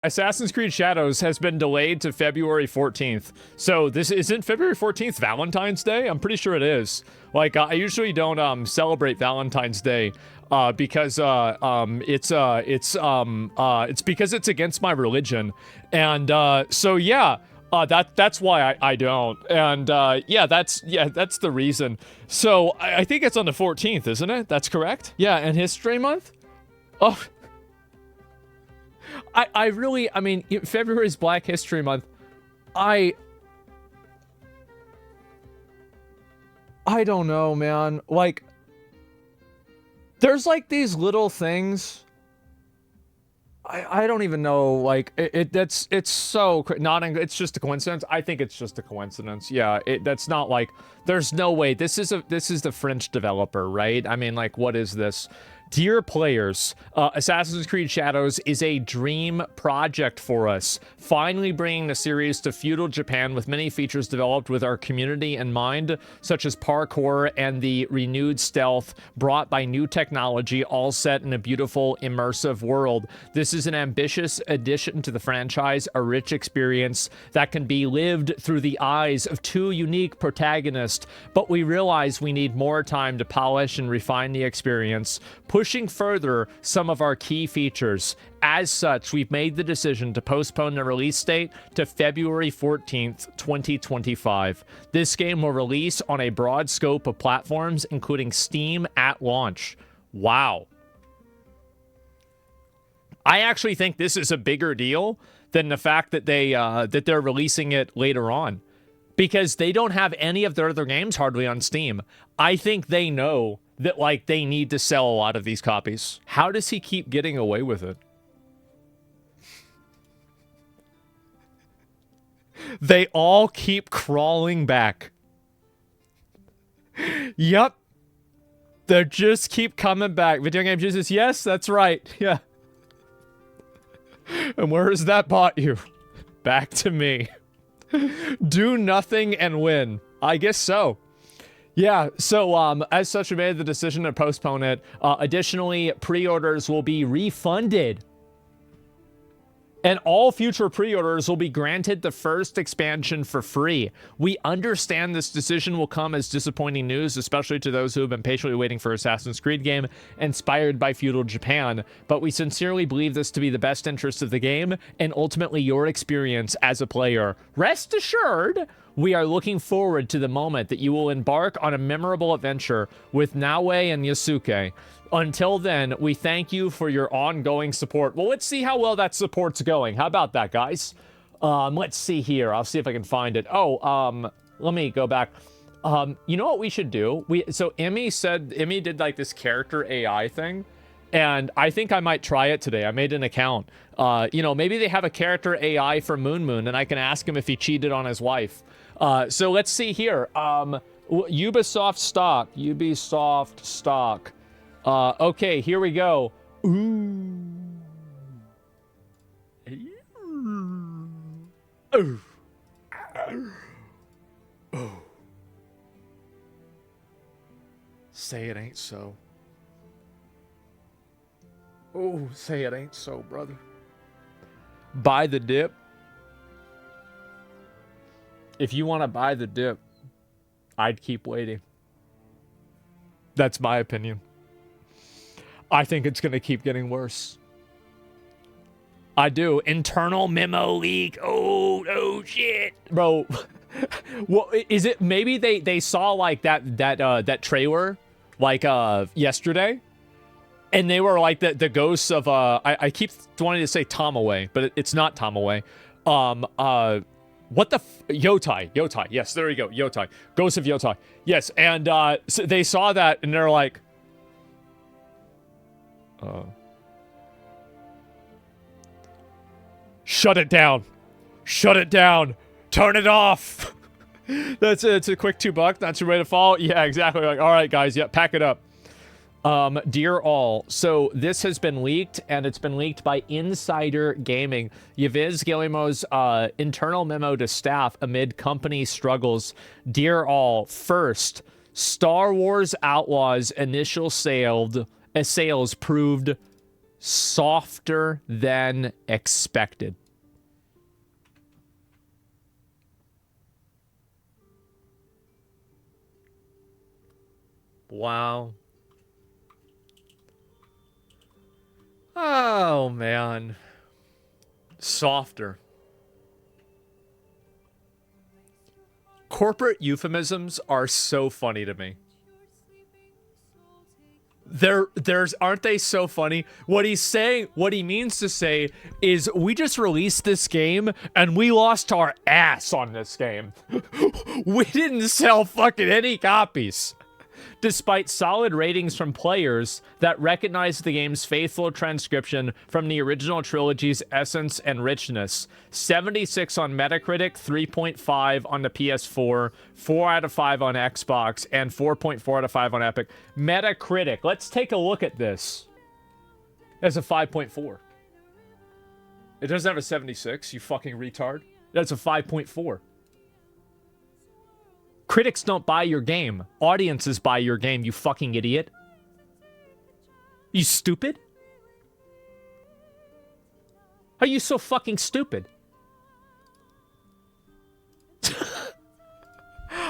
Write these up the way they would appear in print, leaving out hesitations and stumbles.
Assassin's Creed Shadows has been delayed to February 14th. So this isn't February 14th Valentine's Day? I'm pretty sure it is. Like, I usually don't celebrate Valentine's Day because it's because it's against my religion. And so yeah, that's why I don't. And yeah, that's the reason. So I think it's on the 14th, isn't it? That's correct? Yeah, and History Month? Oh, I mean, February's Black History Month. I don't know, man. Like, there's like these little things. I don't even know. Like, it's so not. It's just a coincidence. I think it's just a coincidence. Yeah, that's not like. There's no way. This is the French developer, right? I mean, like, what is this? Dear players, Assassin's Creed Shadows is a dream project for us, finally bringing the series to feudal Japan with many features developed with our community in mind, such as parkour and the renewed stealth brought by new technology, all set in a beautiful, immersive world. This is an ambitious addition to the franchise, a rich experience that can be lived through the eyes of two unique protagonists, but we realize we need more time to polish and refine the experience, pushing further some of our key features. As such, we've made the decision to postpone the release date to February 14th, 2025. This game will release on a broad scope of platforms, including Steam at launch. Wow. I actually think this is a bigger deal than the fact that they're releasing it later on, because they don't have any of their other games hardly on Steam. I think they know that, like, they need to sell a lot of these copies. How does he keep getting away with it? They all keep crawling back. Yep. They just keep coming back. Video Game Jesus, yes, that's right. Yeah. And where has that brought you? Back to me. Do nothing and win. I guess so. Yeah, so as such, we made the decision to postpone it. Additionally, pre-orders will be refunded. And all future pre-orders will be granted the first expansion for free. We understand this decision will come as disappointing news, especially to those who have been patiently waiting for Assassin's Creed game inspired by feudal Japan, but we sincerely believe this to be the best interest of the game and ultimately your experience as a player. Rest assured, we are looking forward to the moment that you will embark on a memorable adventure with Naue and Yasuke. Until then, we thank you for your ongoing support. Well, let's see how well that support's going. How about that, guys? Let's see here. I'll see if I can find it. Oh, let me go back. You know what we should do? So Emmy did like this character AI thing, and I think I might try it today. I made an account. You know, maybe they have a character AI for Moon Moon, and I can ask him if he cheated on his wife. So let's see here. Ubisoft stock. Okay, here we go. Ooh. Ooh. Oh. Say it ain't so. Oh, say it ain't so, brother. Buy the dip. If you want to buy the dip, I'd keep waiting. That's my opinion. I think it's going to keep getting worse. I do. Internal memo leak. Oh shit. Bro. Well, is it maybe they saw like that trailer like yesterday, and they were like the ghosts of I keep wanting to say Tomaway, but it's not Tomaway. What the Yotai. Yes, there you go. Yotai. Ghosts of Yotai. Yes, and so they saw that and they're like, shut it down. Turn it off. It's a quick $2. That's your way to fall. Yeah, exactly. Like, all right, guys. Yeah, pack it up. Dear all, so this has been leaked, and it's been leaked by Insider Gaming. Yves Guillemot's internal memo to staff amid company struggles. Dear all, first, Star Wars Outlaws initial sales proved softer than expected. Wow. Oh, man. Softer. Corporate euphemisms are so funny to me. Aren't they so funny? What he's saying, what he means to say is, we just released this game and we lost our ass on this game. We didn't sell fucking any copies. Despite solid ratings from players that recognize the game's faithful transcription from the original trilogy's essence and richness. 76 on Metacritic, 3.5 on the PS4, 4 out of 5 on Xbox, and 4.4 out of 5 on Epic. Metacritic, let's take a look at this. That's a 5.4. It doesn't have a 76, you fucking retard. That's a 5.4. Critics don't buy your game. Audiences buy your game, you fucking idiot. You stupid? Are you so fucking stupid?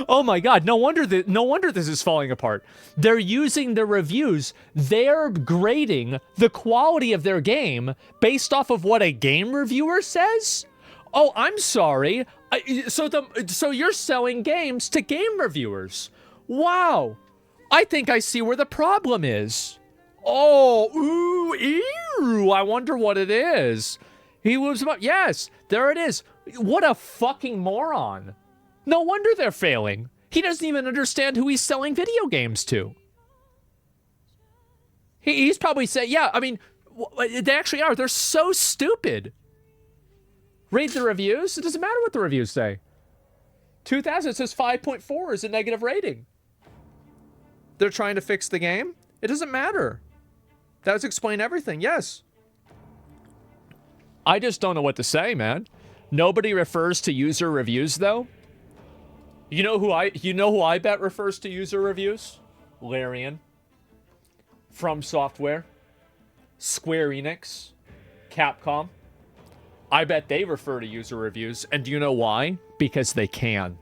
Oh my god, no wonder this is falling apart. They're using the reviews. They're grading the quality of their game based off of what a game reviewer says? Oh, I'm sorry. So you're selling games to game reviewers. Wow. I think I see where the problem is. Oh, ooh, ew. I wonder what it is. He moves up. Yes, there it is. What a fucking moron. No wonder they're failing. He doesn't even understand who he's selling video games to. He's probably saying, yeah, I mean, they actually are. They're so stupid. Read the reviews. It doesn't matter what the reviews say. 2000 says 5.4 is a negative rating. They're trying to fix the game. It doesn't matter. That would explain everything. Yes. I just don't know what to say, man. Nobody refers to user reviews, though. You know who I bet refers to user reviews? Larian. From Software. Square Enix. Capcom. I bet they refer to user reviews. And do you know why? Because they can.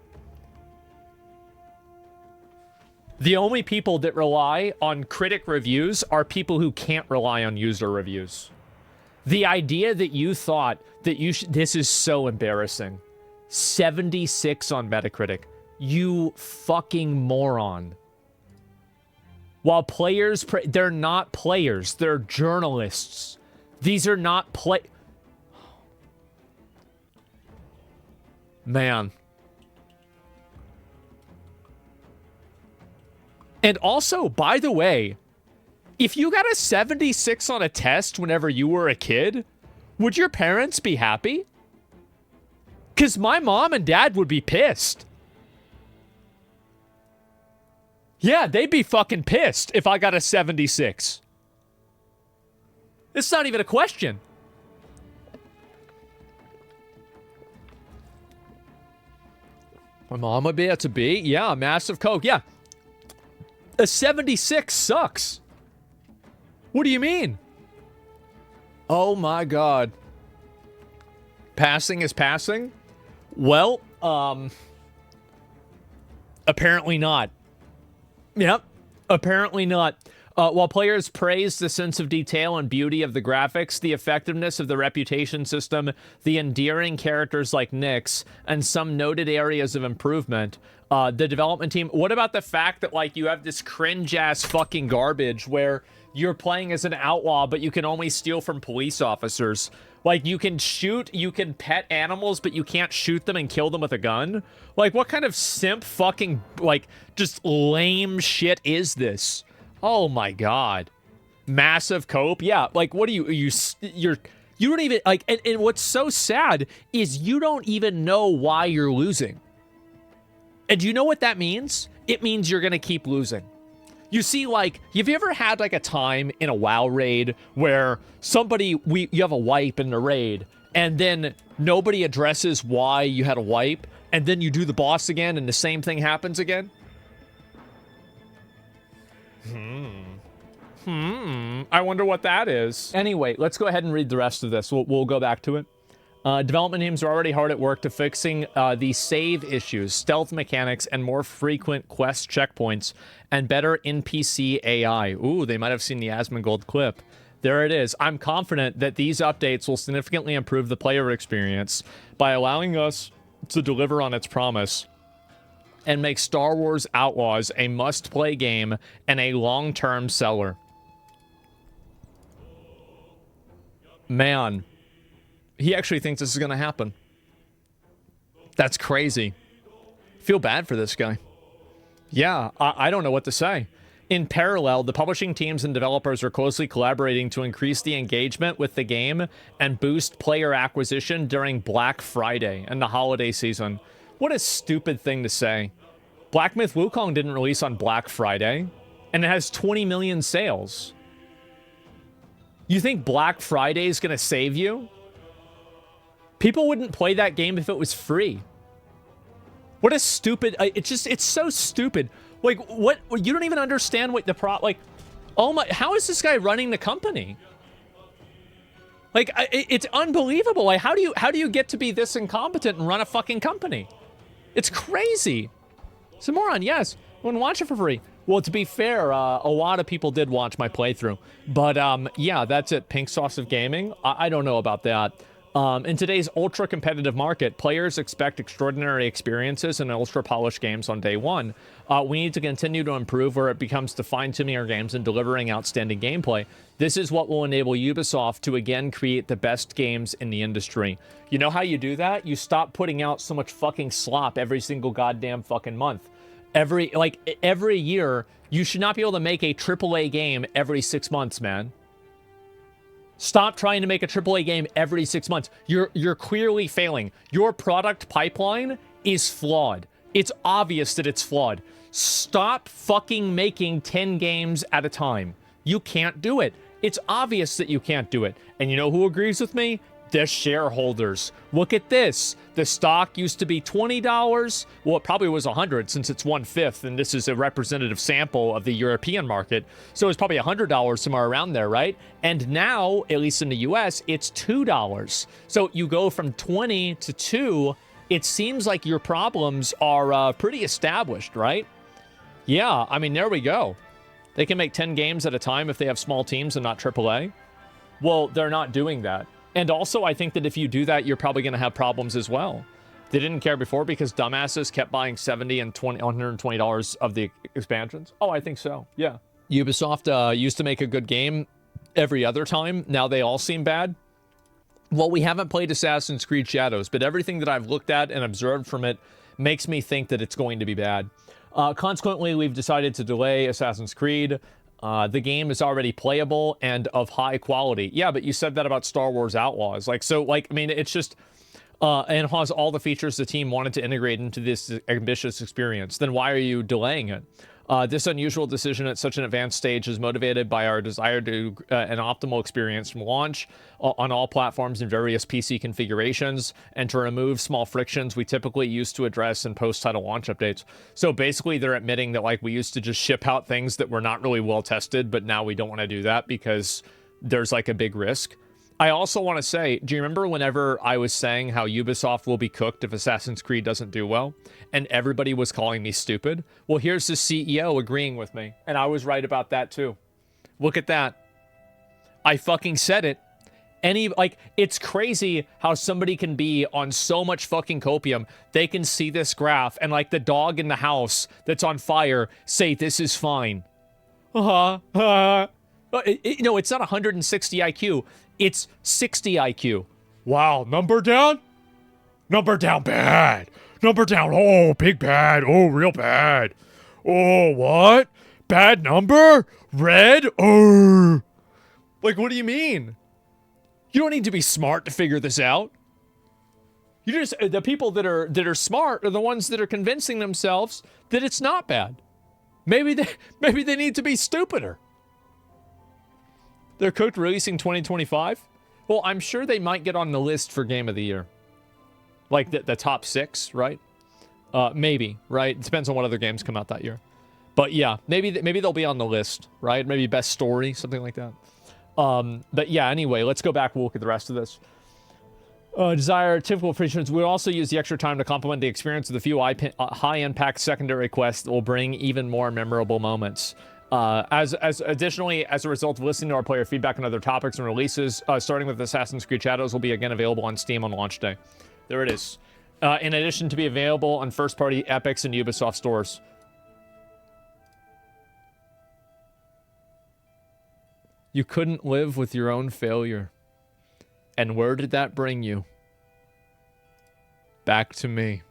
The only people that rely on critic reviews are people who can't rely on user reviews. The idea that you thought that this is so embarrassing. 76 on Metacritic. You fucking moron. While players, they're not players. They're journalists. These are not Man. And also, by the way, if you got a 76 on a test whenever you were a kid, would your parents be happy? Because my mom and dad would be pissed. Yeah, they'd be fucking pissed if I got a 76. It's not even a question. My mom would be, that's a B. Yeah, a massive Coke. Yeah. A 76 sucks. What do you mean? Oh my god. Passing is passing? Well, apparently not. Yep, apparently not. While players praise the sense of detail and beauty of the graphics, the effectiveness of the reputation system, the endearing characters like Nyx, and some noted areas of improvement, the development team... What about the fact that, like, you have this cringe-ass fucking garbage where you're playing as an outlaw, but you can only steal from police officers? Like, you can pet animals, but you can't shoot them and kill them with a gun? Like, what kind of simp fucking, like, just lame shit is this? Oh my god. Massive cope? Yeah, like, what do you don't even, like, and what's so sad is you don't even know why you're losing. And do you know what that means? It means you're gonna keep losing. You see, like, have you ever had, like, a time in a WoW raid where you have a wipe in the raid, and then nobody addresses why you had a wipe, and then you do the boss again, and the same thing happens again? I wonder what that is. Anyway, let's go ahead and read the rest of this. We'll go back to it. Development teams are already hard at work to fixing the save issues, stealth mechanics, and more frequent quest checkpoints, and better NPC AI. Ooh, they might have seen the Asmongold clip. There it is. I'm confident that these updates will significantly improve the player experience by allowing us to deliver on its promise and make Star Wars Outlaws a must-play game and a long-term seller. Man, he actually thinks this is going to happen. That's crazy. Feel bad for this guy. Yeah, I don't know what to say. In parallel, the publishing teams and developers are closely collaborating to increase the engagement with the game and boost player acquisition during Black Friday and the holiday season. What a stupid thing to say. Black Myth Wukong didn't release on Black Friday, and it has 20 million sales. You think Black Friday is going to save you? People wouldn't play that game if it was free. What a stupid... It's so stupid. Like, what? You don't even understand what the like, oh my... How is this guy running the company? Like, it's unbelievable. Like, how do you get to be this incompetent and run a fucking company? It's crazy. It's a moron, yes. I wouldn't watch it for free. Well, to be fair, a lot of people did watch my playthrough. But, yeah, that's it. Pink Sauce of Gaming. I don't know about that. In today's ultra-competitive market, players expect extraordinary experiences and ultra-polished games on day one. We need to continue to improve where it becomes to fine-tuning our games and delivering outstanding gameplay. This is what will enable Ubisoft to again create the best games in the industry. You know how you do that? You stop putting out so much fucking slop every single goddamn fucking month. Every year, you should not be able to make a AAA game every 6 months, man. Stop trying to make a AAA game every 6 months. You're clearly failing. Your product pipeline is flawed. It's obvious that it's flawed. Stop fucking making 10 games at a time. You can't do it. It's obvious that you can't do it. And you know who agrees with me? The shareholders. Look at this. The stock used to be $20. Well, it probably was 100 since it's 1/5, and this is a representative sample of the European market. So it's probably $100 somewhere around there, right? And now, at least in the US, it's $2. So you go from 20 to 2. It seems like your problems are pretty established, right? Yeah, I mean, there we go. They can make 10 games at a time if they have small teams and not AAA. Well, they're not doing that. And also, I think that if you do that, you're probably going to have problems as well. They didn't care before because dumbasses kept buying $70 and $120 of the expansions. Oh, I think so. Yeah. Ubisoft used to make a good game every other time. Now they all seem bad. Well, we haven't played Assassin's Creed Shadows, but everything that I've looked at and observed from it makes me think that it's going to be bad. Consequently, we've decided to delay Assassin's Creed. The game is already playable and of high quality. Yeah, but you said that about Star Wars Outlaws. I mean, it's just... and it has all the features the team wanted to integrate into this ambitious experience. Then why are you delaying it? This unusual decision at such an advanced stage is motivated by our desire to an optimal experience from launch on all platforms and various PC configurations, and to remove small frictions we typically used to address in post-title launch updates. So basically, they're admitting that like we used to just ship out things that were not really well tested, but now we don't want to do that because there's like a big risk. I also want to say, do you remember whenever I was saying how Ubisoft will be cooked if Assassin's Creed doesn't do well? And everybody was calling me stupid? Well, here's the CEO agreeing with me. And I was right about that too. Look at that. I fucking said it. It's crazy how somebody can be on so much fucking copium. They can see this graph and like the dog in the house that's on fire say this is fine. It's not 160 IQ. It's 60 IQ. Wow, number down? Number down bad. Number down, oh, big bad. Oh, real bad. Oh, what? Bad number? Red? Oh. Like, what do you mean? You don't need to be smart to figure this out. The people that are smart are the ones that are convincing themselves that it's not bad. Maybe they need to be stupider. They're cooked releasing 2025? Well, I'm sure they might get on the list for Game of the Year. Like the top 6, right? Maybe, right? It depends on what other games come out that year. But yeah, maybe they'll be on the list, right? Maybe best story, something like that. But yeah, anyway, let's go back. We'll look at the rest of this. Desire typical features. We'll also use the extra time to complement the experience with a few high-impact secondary quests that will bring even more memorable moments. Additionally, as a result of listening to our player feedback on other topics and releases, starting with Assassin's Creed Shadows will be again available on Steam on launch day. There it is. In addition to be available on first-party Epics and Ubisoft stores. You couldn't live with your own failure. And where did that bring you? Back to me.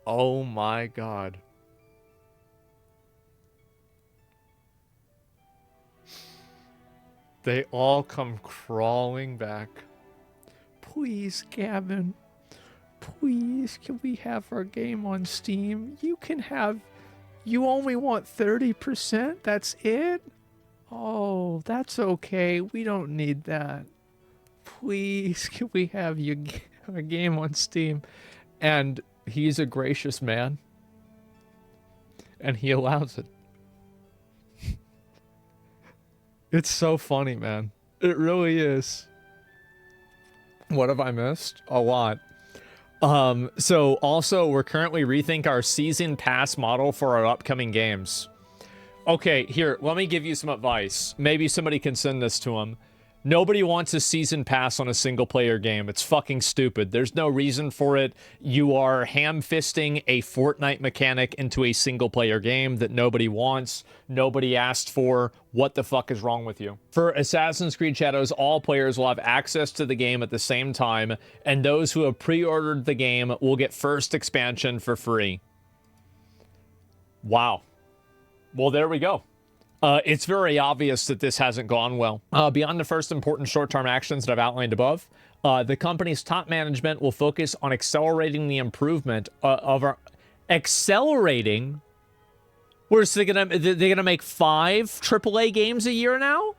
Oh my God. They all come crawling back. Please, Gavin. Please, can we have our game on Steam? You can have... You only want 30%? That's it? Oh, that's okay. We don't need that. Please, can we have a game on Steam? And he's a gracious man. And he allows it. It's so funny, man. It really is. What have I missed? A lot. So also we're currently rethink our season pass model for our upcoming games. Okay, here, let me give you some advice. Maybe somebody can send this to him. Nobody wants a season pass on a single player game. It's fucking stupid. There's no reason for it. You are ham-fisting a Fortnite mechanic into a single player game that nobody wants, nobody asked for. What the fuck is wrong with you? For Assassin's Creed Shadows, all players will have access to the game at the same time, and those who have pre-ordered the game will get first expansion for free. Wow. Well, there we go. It's very obvious that this hasn't gone well. Beyond the first important short-term actions that I've outlined above, the company's top management will focus on accelerating the improvement of our... Accelerating? Where's they're gonna make 5 AAA games a year now?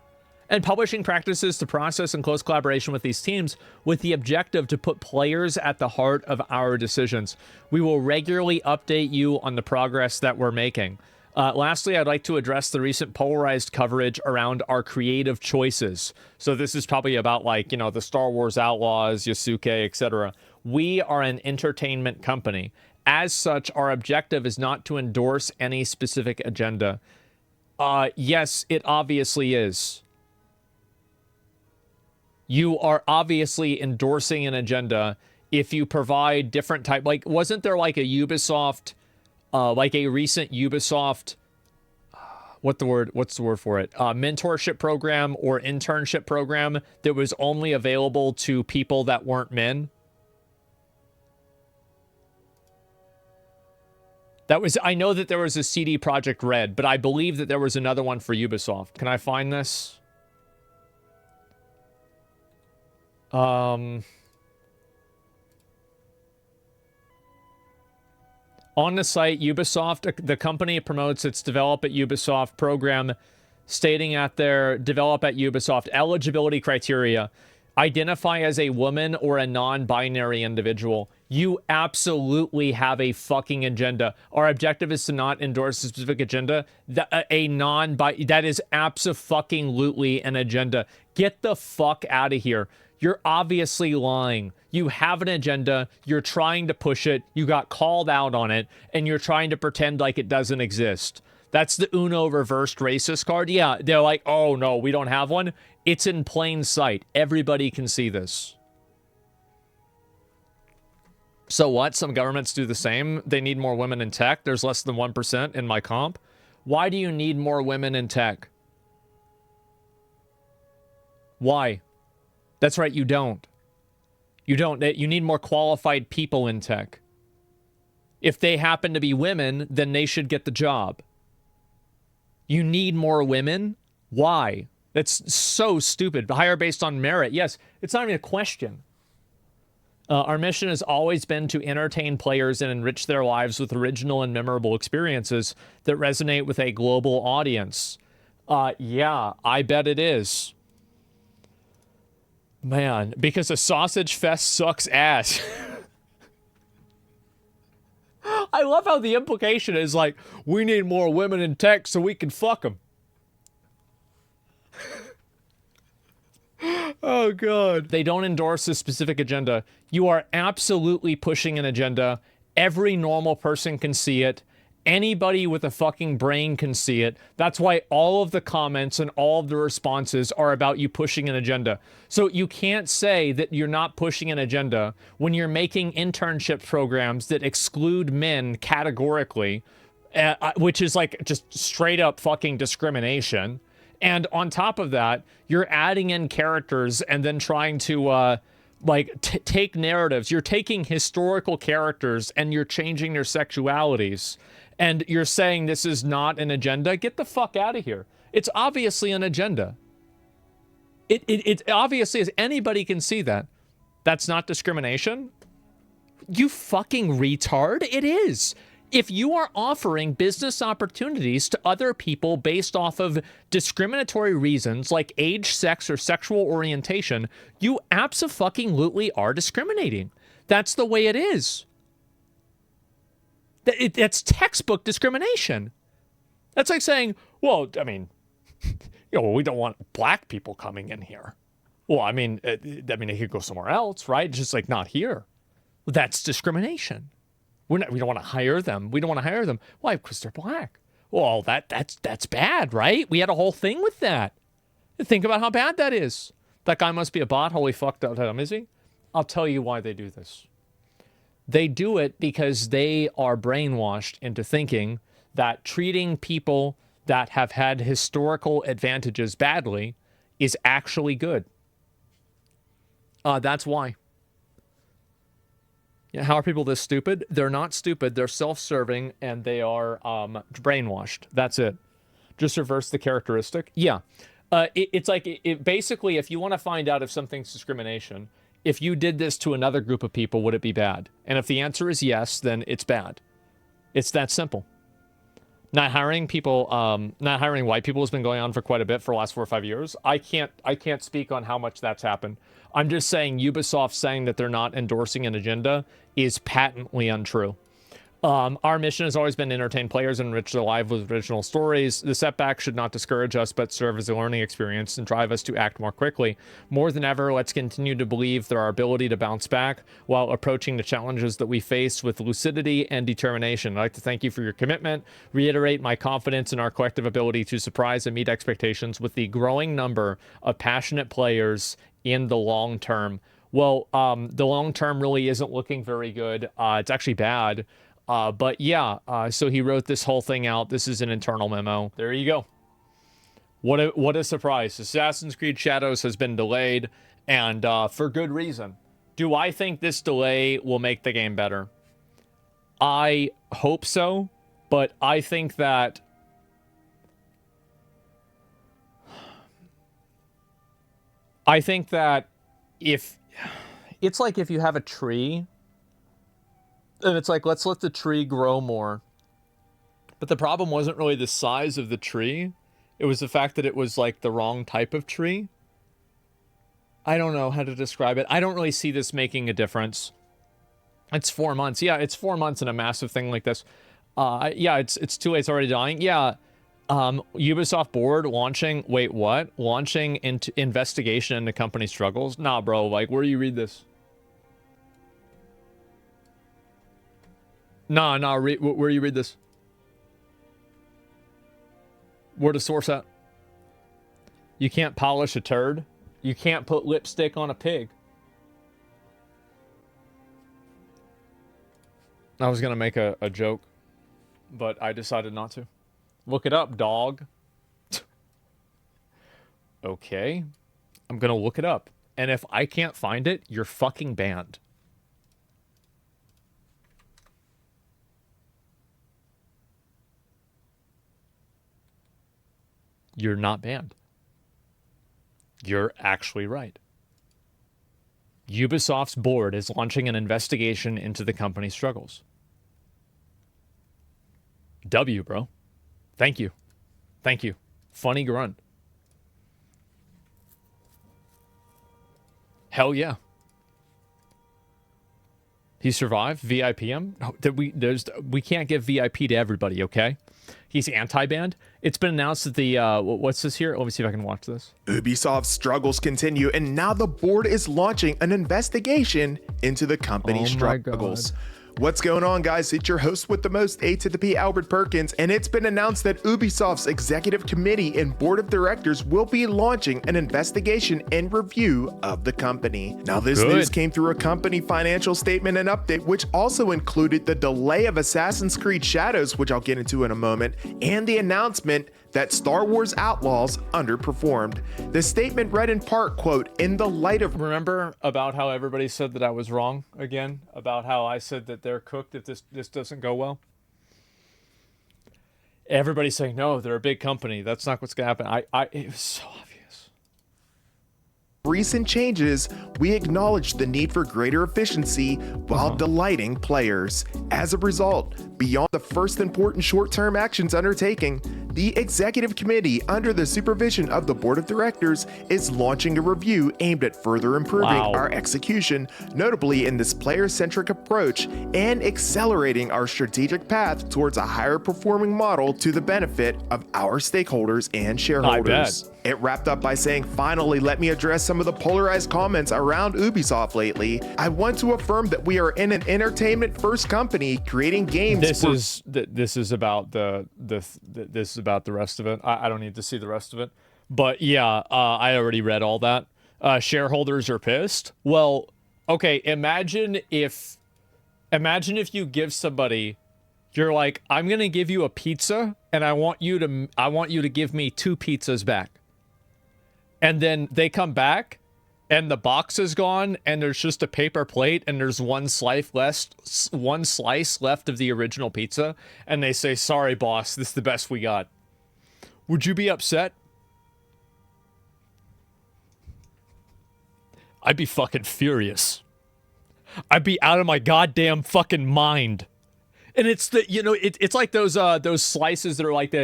And publishing practices to process in close collaboration with these teams with the objective to put players at the heart of our decisions. We will regularly update you on the progress that we're making. Lastly, I'd like to address the recent polarized coverage around our creative choices. So this is probably about, like, you know, the Star Wars Outlaws, Yasuke, etc. We are an entertainment company. As such, our objective is not to endorse any specific agenda. Yes, it obviously is. You are obviously endorsing an agenda if you provide different type... Like, wasn't there like a Ubisoft... like a recent Ubisoft, what's the word for it? Mentorship program or internship program that was only available to people that weren't men. That was, I know that there was a CD Projekt Red, but I believe that there was another one for Ubisoft. Can I find this? On the site, Ubisoft, the company promotes its Develop at Ubisoft program, stating at their Develop at Ubisoft eligibility criteria, identify as a woman or a non-binary individual. You absolutely have a fucking agenda. Our objective is to not endorse a specific agenda. That is abso-fucking-lutely an agenda. Get the fuck out of here. You're obviously lying. You have an agenda, you're trying to push it, you got called out on it, and you're trying to pretend like it doesn't exist. That's the Uno reversed racist card. Yeah, they're like, oh no, we don't have one. It's in plain sight. Everybody can see this. So what? Some governments do the same. They need more women in tech. There's less than 1% in my comp. Why do you need more women in tech? Why? That's right, you don't. You don't. You need more qualified people in tech. If they happen to be women, then they should get the job. You need more women? Why? That's so stupid. Hire based on merit. Yes, it's not even a question. Our mission has always been to entertain players and enrich their lives with original and memorable experiences that resonate with a global audience. Yeah, I bet it is. Man, because a sausage fest sucks ass. I love how the implication is like, we need more women in tech so we can fuck them. Oh, God. They don't endorse a specific agenda. You are absolutely pushing an agenda. Every normal person can see it. Anybody with a fucking brain can see it. That's why all of the comments and all of the responses are about you pushing an agenda. So you can't say that you're not pushing an agenda when you're making internship programs that exclude men categorically, which is like just straight up fucking discrimination. And on top of that, you're adding in characters and then trying to take narratives. You're taking historical characters and you're changing their sexualities. And you're saying this is not an agenda? Get the fuck out of here. It's obviously an agenda. It obviously is. Anybody can see that. That's not discrimination? You fucking retard. It is. If you are offering business opportunities to other people based off of discriminatory reasons like age, sex, or sexual orientation, you abso-fucking-lutely are discriminating. That's the way it is. That's textbook discrimination. That's like saying, well, I mean, we don't want black people coming in here. Well, I mean, they could go somewhere else, right? Just like not here. That's discrimination. We don't want to hire them. We don't want to hire them. Why? Because they're black. Well, that's bad, right? We had a whole thing with that. Think about how bad that is. That guy must be a bot. Holy fuck, is he? I'll tell you why they do this. They do it because they are brainwashed into thinking that treating people that have had historical advantages badly is actually good. That's why. Yeah, how are people this stupid? They're not stupid. They're self-serving and they are brainwashed. That's it. Just reverse the characteristic. Yeah. It's like, basically, if you want to find out if something's discrimination, if you did this to another group of people, would it be bad? And if the answer is yes, then it's bad. It's that simple. Not hiring people, not hiring white people has been going on for quite a bit for the last 4 or 5 years. I can't speak on how much that's happened. I'm just saying Ubisoft saying that they're not endorsing an agenda is patently untrue. Our mission has always been to entertain players and enrich their lives with original stories. The setback should not discourage us, but serve as a learning experience and drive us to act more quickly. More than ever, let's continue to believe that our ability to bounce back while approaching the challenges that we face with lucidity and determination. I'd like to thank you for your commitment, reiterate my confidence in our collective ability to surprise and meet expectations with the growing number of passionate players in the long term. Well, the long term really isn't looking very good. It's actually bad. But yeah, so he wrote this whole thing out. This is an internal memo. There you go. What a surprise. Assassin's Creed Shadows has been delayed, and for good reason. Do I think this delay will make the game better? I hope so, but I think that if it's like if you have a tree and it's like, let's let the tree grow more. But the problem wasn't really the size of the tree. It was the fact that it was like the wrong type of tree. I don't know how to describe it. I don't really see this making a difference. It's 4 months. Yeah, it's 4 months in a massive thing like this. Yeah, it's too late. It's already dying. Yeah. Ubisoft board launching. Wait, what? Launching into investigation into company struggles? Nah, bro. Like, where do you read this? Nah, where you read this? Where the source at? You can't polish a turd. You can't put lipstick on a pig. I was gonna make a joke, but I decided not to. Look it up, dog. Okay. I'm gonna look it up. And if I can't find it, you're fucking banned. You're not banned. You're actually right. Ubisoft's board is launching an investigation into the company's struggles. W, bro. Thank you. Thank you. Funny grunt. Hell yeah. He survived. VIP him. No, we can't give VIP to everybody. Okay. He's anti-banned. It's been announced that the what's this here? Let me see if I can watch this. Ubisoft's struggles continue, and now the board is launching an investigation into the company's struggles. What's going on, guys? It's your host with the most, A to the P, Albert Perkins, and it's been announced that Ubisoft's executive committee and board of directors will be launching an investigation and review of the company. Now, this news came through a company financial statement and update, which also included the delay of Assassin's Creed Shadows, which I'll get into in a moment, and the announcement that Star Wars Outlaws underperformed. The statement read in part, quote, "In the light of..." Remember about how everybody said that I was wrong again? About how I said that they're cooked if this doesn't go well? Everybody's saying, no, they're a big company. That's not what's going to happen. It was so obvious. Recent changes, we acknowledge the need for greater efficiency while delighting players. As a result, beyond the first important short-term actions undertaking, the executive committee, under the supervision of the board of directors, is launching a review aimed at further improving our execution, notably in this player-centric approach, and accelerating our strategic path towards a higher performing model to the benefit of our stakeholders and shareholders. It wrapped up by saying, "Finally, let me address some of the polarized comments around Ubisoft lately. I want to affirm that we are in an entertainment-first company creating games." This is about the rest of it. I don't need to see the rest of it. But yeah, I already read all that. Shareholders are pissed. Well, okay, imagine if you give somebody, you're like, I'm gonna give you a pizza, and I want you to give me 2 pizzas back. And then they come back, and the box is gone, and there's just a paper plate, and there's one slice left of the original pizza, and they say, "Sorry, boss, this is the best we got." Would you be upset? I'd be fucking furious. I'd be out of my goddamn fucking mind. And it's it's like those slices that are like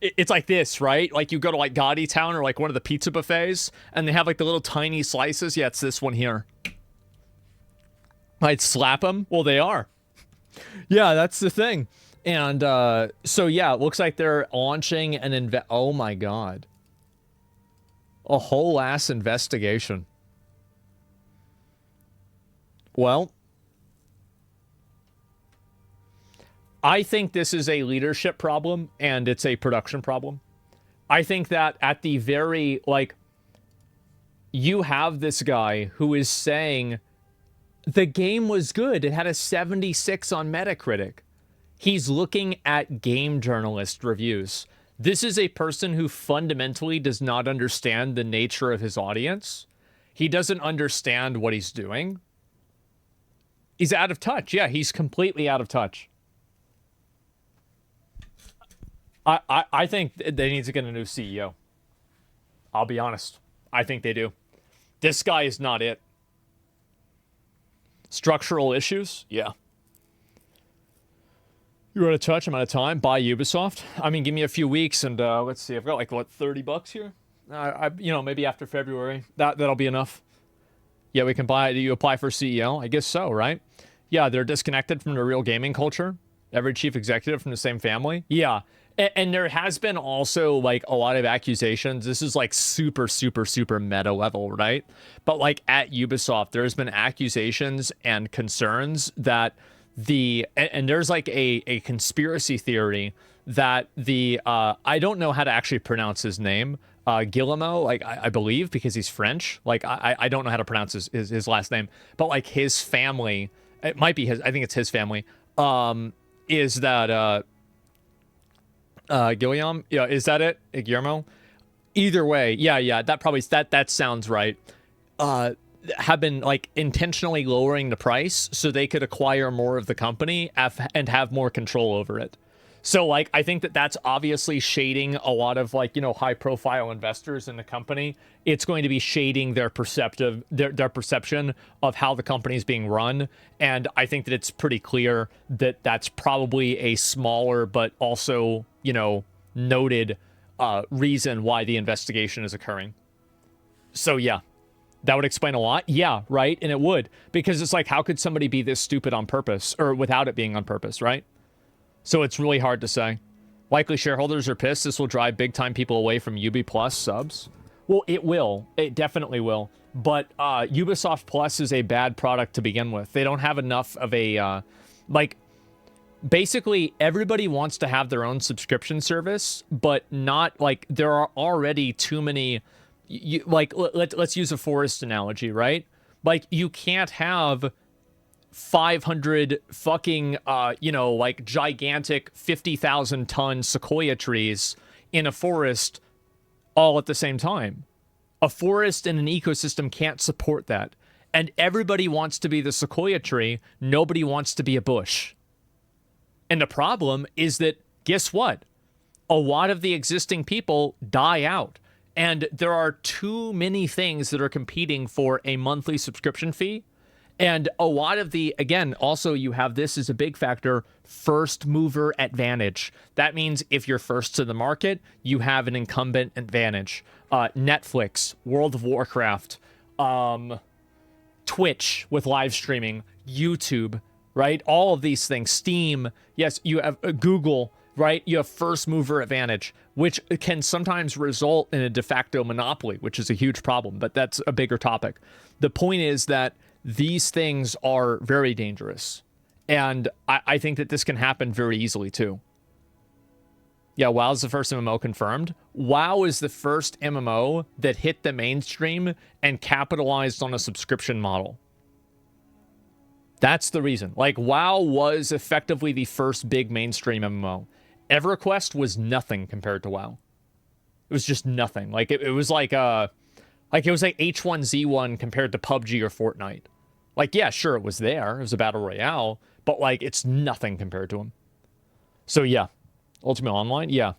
it's like this, right? Like you go to like Gotti Town or like one of the pizza buffets, and they have like the little tiny slices. Yeah, it's this one here. I'd slap them. Well, they are. Yeah, that's the thing. And so yeah, it looks like they're launching an oh my god. A whole ass investigation. Well, I think this is a leadership problem, and it's a production problem. I think that at the very, like, you have this guy who is saying the game was good. It had a 76 on Metacritic. He's looking at game journalist reviews. This is a person who fundamentally does not understand the nature of his audience. He doesn't understand what he's doing. He's out of touch. Yeah, he's completely out of touch. I think they need to get a new CEO. I'll be honest. I think they do. This guy is not it. Structural issues? Yeah. You're out of touch. I'm out of time. Buy Ubisoft. I mean, give me a few weeks and let's see. I've got like, what, $30 here? Maybe after February. That'll be enough. Yeah, we can buy it. Do you apply for CEO? I guess so, right? Yeah, they're disconnected from the real gaming culture. Every chief executive from the same family. Yeah. And there has been also, like, a lot of accusations. This is, like, super, super, super meta level, right? But, like, at Ubisoft, there's been accusations and concerns that and there's, like, a conspiracy theory that I don't know how to actually pronounce his name. Guillermo, like, I believe, because he's French. Like, I don't know how to pronounce his last name. But, like, his family, it might be I think it's his family, is that... Guillaume? Yeah, is that it? Guillermo? Either way, yeah, that sounds right. Have been, like, intentionally lowering the price so they could acquire more of the company and have more control over it. So, like, I think that's obviously shading a lot of, like, high-profile investors in the company. It's going to be shading their perception of how the company is being run. And I think that it's pretty clear that that's probably a smaller but also, noted reason why the investigation is occurring. So, yeah. That would explain a lot. Yeah, right? And it would. Because it's like, how could somebody be this stupid on purpose or without it being on purpose, right? So it's really hard to say. Likely shareholders are pissed. This will drive big-time people away from Ubi Plus subs. Well, it will. It definitely will. But Ubisoft Plus is a bad product to begin with. They don't have enough of a... basically, everybody wants to have their own subscription service, but not, like, there are already too many... let's use a forest analogy, right? Like, you can't have 500 fucking, like, gigantic 50,000-ton sequoia trees in a forest all at the same time. A forest and an ecosystem can't support that. And everybody wants to be the sequoia tree. Nobody wants to be a bush. And the problem is that, guess what? A lot of the existing people die out. And there are too many things that are competing for a monthly subscription fee. And a lot of the, again, also you have this as a big factor, first mover advantage. That means if you're first to the market, you have an incumbent advantage. Netflix, World of Warcraft, Twitch with live streaming, YouTube, right? All of these things, Steam, yes, you have Google, right? You have first mover advantage, which can sometimes result in a de facto monopoly, which is a huge problem, but that's a bigger topic. The point is that these things are very dangerous. And I think that this can happen very easily too. Yeah, WoW's the first MMO confirmed. WoW is the first MMO that hit the mainstream and capitalized on a subscription model. That's the reason. Like, WoW was effectively the first big mainstream MMO. EverQuest was nothing compared to WoW. It was just nothing. Like, it was like it was like H1Z1 compared to PUBG or Fortnite. Like, yeah, sure, it was there. It was a battle royale, but like, it's nothing compared to them. So yeah, Ultimate Online, yeah.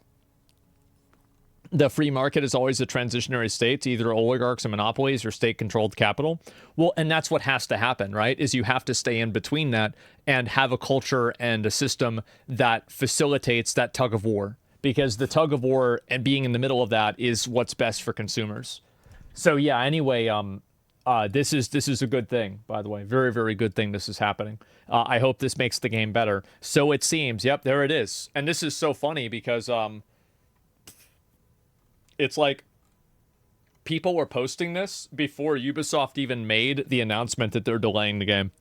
The free market is always a transitionary state to either oligarchs and monopolies or state-controlled capital. Well, and that's what has to happen, right? Is you have to stay in between that and have a culture and a system that facilitates that tug of war. Because the tug of war and being in the middle of that is what's best for consumers. So yeah, anyway, this is a good thing, by the way. Very, very good thing this is happening. I hope this makes the game better. So it seems. Yep, there it is. And this is so funny because it's like people were posting this before Ubisoft even made the announcement that they're delaying the game.